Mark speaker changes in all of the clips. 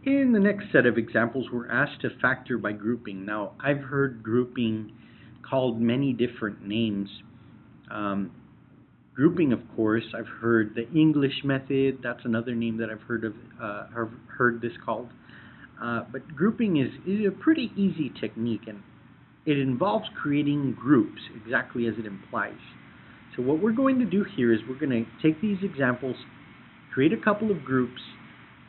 Speaker 1: In the next set of examples, we're asked to factor by grouping. Now, I've heard grouping called many different names. Um, Grouping, of course, I've heard the English method. That's another name that I've heard of. Have heard this called. But grouping is a pretty easy technique, and it involves creating groups, exactly as it implies. So what we're going to do here is we're going to take these examples, create a couple of groups,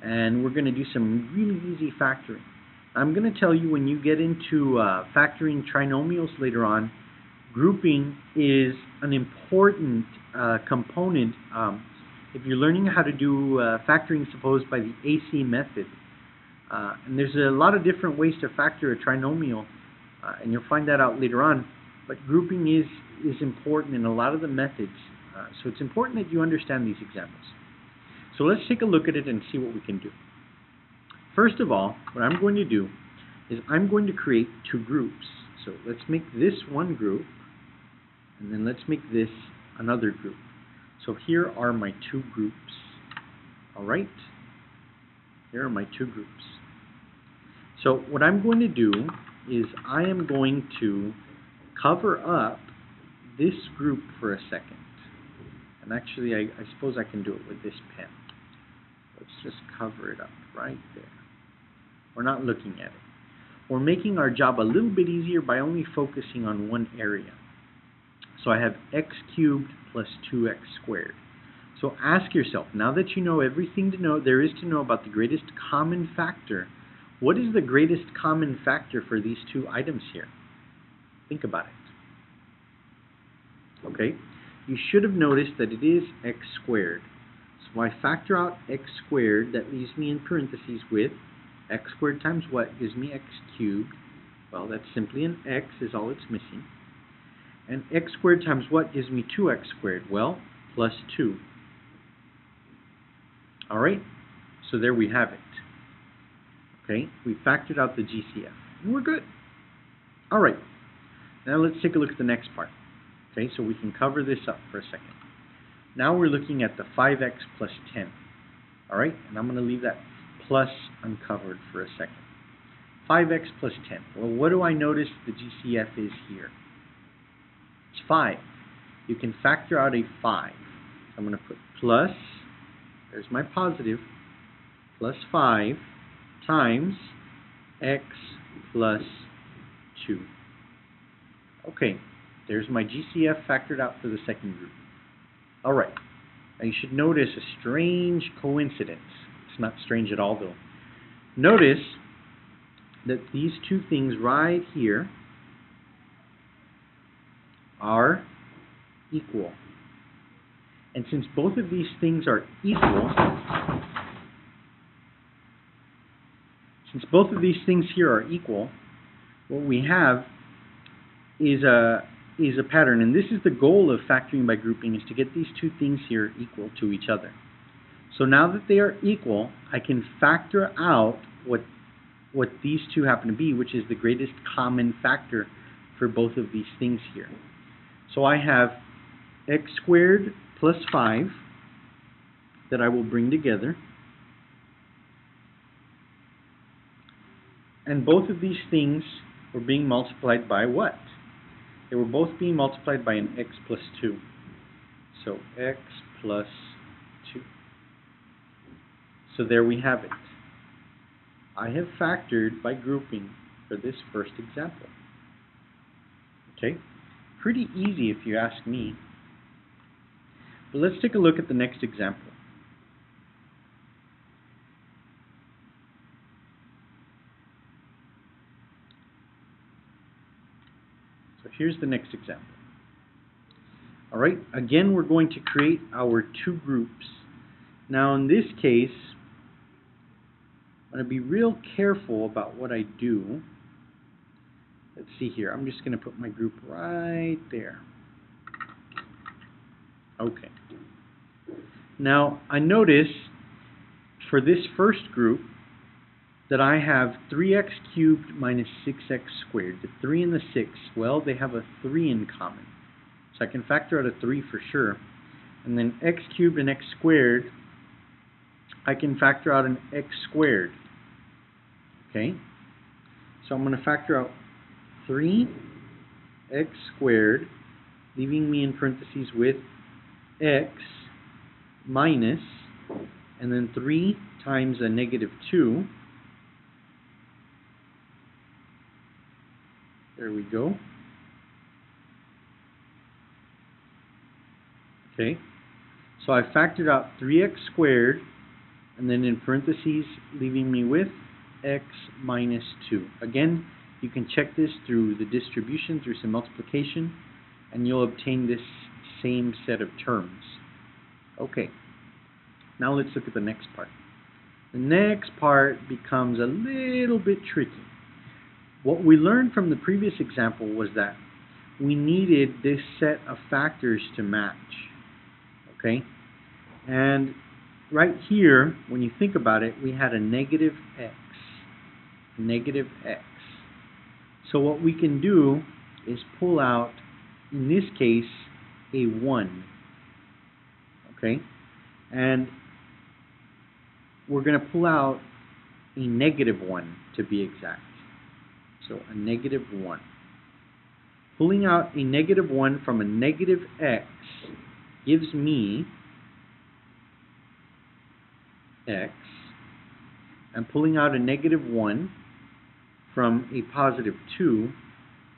Speaker 1: and we're going to do some really easy factoring. I'm going to tell you when you get into factoring trinomials later on, grouping is an important component. If you're learning how to do factoring, suppose by the AC method, and there's a lot of different ways to factor a trinomial, and you'll find that out later on. But grouping is important in a lot of the methods, so it's important that you understand these examples. So let's take a look at it and see what we can do. First of all, what I'm going to do is I'm going to create two groups. So let's make this one group, and then let's make this another group. So here are my two groups. All right? Here are my two groups. So what I'm going to do is I am going to cover up this group for a second. And actually, I suppose I can do it with this pen. Let's just cover it up right there. We're not looking at it. We're making our job a little bit easier by only focusing on one area. So I have x cubed plus 2x squared. So ask yourself, now that you know everything there is to know about the greatest common factor, what is the greatest common factor for these two items here? Think about it. Okay? You should have noticed that it is x squared. So I factor out x squared, that leaves me in parentheses with x squared times what gives me x cubed. Well, that's simply an x is all it's missing. And x squared times what gives me 2x squared? Well, plus 2. All right? So there we have it. Okay? We factored out the GCF. And we're good. All right. Now let's take a look at the next part. Okay, so we can cover this up for a second. Now we're looking at the 5x plus 10. All right? And I'm going to leave that plus uncovered for a second. 5x plus 10. Well, what do I notice the GCF is here? It's 5. You can factor out a 5. So I'm going to put plus, there's my positive, plus 5 times x plus 2. Okay, there's my GCF factored out for the second group. All right, now you should notice a strange coincidence. It's not strange at all, though. Notice that these two things right here are equal. And since both of these things are equal, what we have is a pattern, and this is the goal of factoring by grouping, is to get these two things here equal to each other. So now that they are equal, I can factor out what these two happen to be, which is the greatest common factor for both of these things here. So I have x squared plus 5 that I will bring together. And both of these things were being multiplied by what? They were both being multiplied by an x plus 2. So x plus 2. So there we have it. I have factored by grouping for this first example. Okay? Pretty easy if you ask me. But let's take a look at the next example. So here's the next example. All right, again we're going to create our two groups. Now in this case, I'm going to be real careful about what I do. Let's see here. I'm just going to put my group right there. Okay. Now, I notice for this first group that I have 3x cubed minus 6x squared. The 3 and the 6, well, they have a 3 in common. So I can factor out a 3 for sure. And then x cubed and x squared, I can factor out an x squared. Okay, so I'm going to factor out 3x squared, leaving me in parentheses with x minus, and then 3 times a negative 2. There we go. Okay, so I factored out 3x squared, and then in parentheses, leaving me with x minus 2. Again, you can check this through the distribution, through some multiplication, and you'll obtain this same set of terms. Okay, now let's look at the next part. The next part becomes a little bit tricky. What we learned from the previous example was that we needed this set of factors to match. Okay, and right here, when you think about it, we had a negative x. Negative x. So what we can do is pull out, in this case, a 1. Okay, and we're going to pull out a negative 1 to be exact. So a negative 1. Pulling out a negative 1 from a negative x gives me x, and pulling out a negative 1 from a positive 2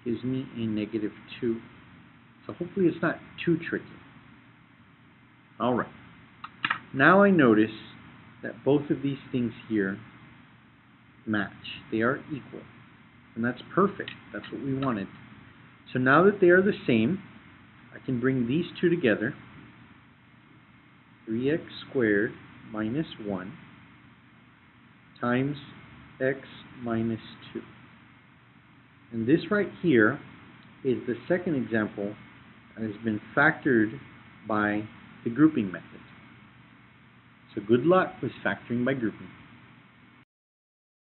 Speaker 1: gives me a negative 2. So hopefully it's not too tricky. Alright, now I notice that both of these things here match. They are equal, and that's perfect. That's what we wanted. So now that they are the same, I can bring these two together. 3x squared minus 1 times x minus 2. And this right here is the second example that has been factored by the grouping method. So good luck with factoring by grouping.